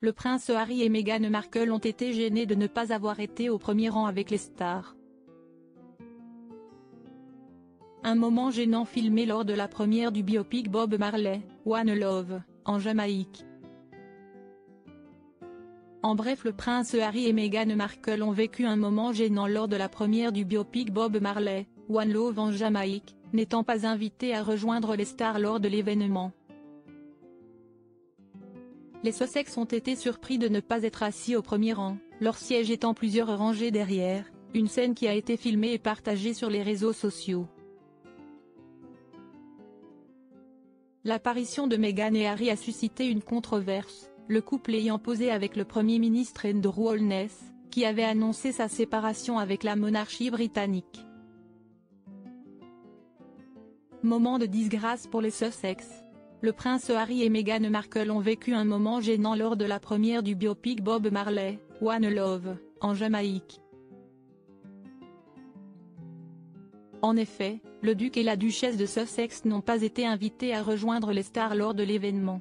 le prince Harry et Meghan Markle ont été gênés de ne pas avoir été au premier rang avec les stars. Un moment gênant filmé lors de la première du biopic Bob Marley, One Love, en Jamaïque. En bref, le prince Harry et Meghan Markle ont vécu un moment gênant lors de la première du biopic Bob Marley, One Love en Jamaïque, n'étant pas invités à rejoindre les stars lors de l'événement. Les Sussex ont été surpris de ne pas être assis au premier rang, leur siège étant plusieurs rangées derrière, une scène qui a été filmée et partagée sur les réseaux sociaux. L'apparition de Meghan et Harry a suscité une controverse, le couple ayant posé avec le Premier ministre Andrew Holness, qui avait annoncé sa séparation avec la monarchie britannique. Moment de disgrâce pour les Sussex. Le prince Harry et Meghan Markle ont vécu un moment gênant lors de la première du biopic Bob Marley, One Love, en Jamaïque. En effet, le duc et la duchesse de Sussex n'ont pas été invités à rejoindre les stars lors de l'événement.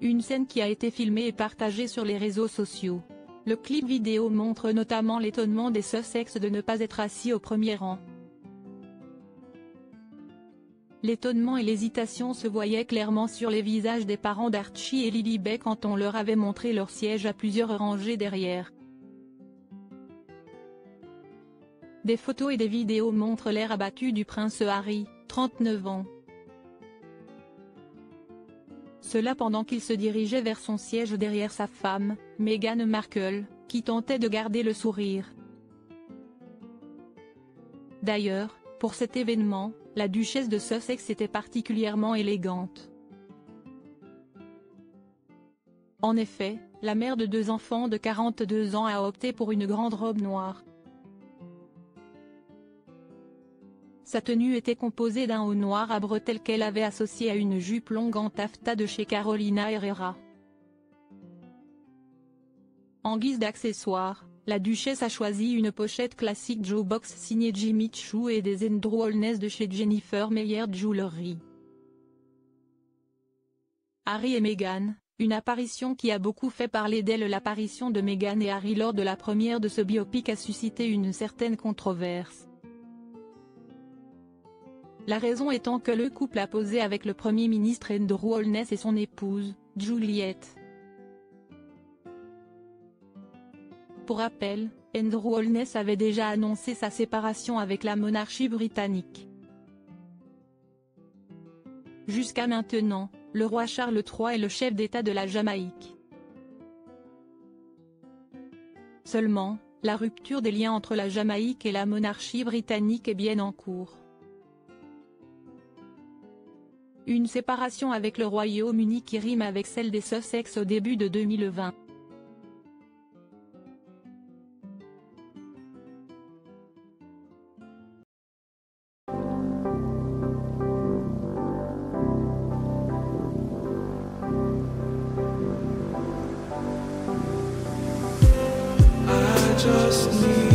Une scène qui a été filmée et partagée sur les réseaux sociaux. Le clip vidéo montre notamment l'étonnement des Sussex de ne pas être assis au premier rang. L'étonnement et l'hésitation se voyaient clairement sur les visages des parents d'Archie et Lilibet quand on leur avait montré leur siège à plusieurs rangées derrière. Des photos et des vidéos montrent l'air abattu du prince Harry, 39 ans. Cela pendant qu'il se dirigeait vers son siège derrière sa femme, Meghan Markle, qui tentait de garder le sourire. D'ailleurs, pour cet événement, la duchesse de Sussex était particulièrement élégante. En effet, la mère de 2 enfants de 42 ans a opté pour une grande robe noire. Sa tenue était composée d'un haut noir à bretelles qu'elle avait associé à une jupe longue en taffetas de chez Carolina Herrera. En guise d'accessoire, la duchesse a choisi une pochette classique Joe Box signée Jimmy Choo et des Andrew Holness de chez Jennifer Meyer Jewelry. Harry et Meghan, une apparition qui a beaucoup fait parler d'elle. L'apparition de Meghan et Harry lors de la première de ce biopic a suscité une certaine controverse. La raison étant que le couple a posé avec le Premier ministre Andrew Holness et son épouse, Juliette. Pour rappel, Andrew Holness avait déjà annoncé sa séparation avec la monarchie britannique. Jusqu'à maintenant, le roi Charles III est le chef d'État de la Jamaïque. Seulement, la rupture des liens entre la Jamaïque et la monarchie britannique est bien en cours. Une séparation avec le Royaume-Uni qui rime avec celle des Sussex au début de 2020. I just need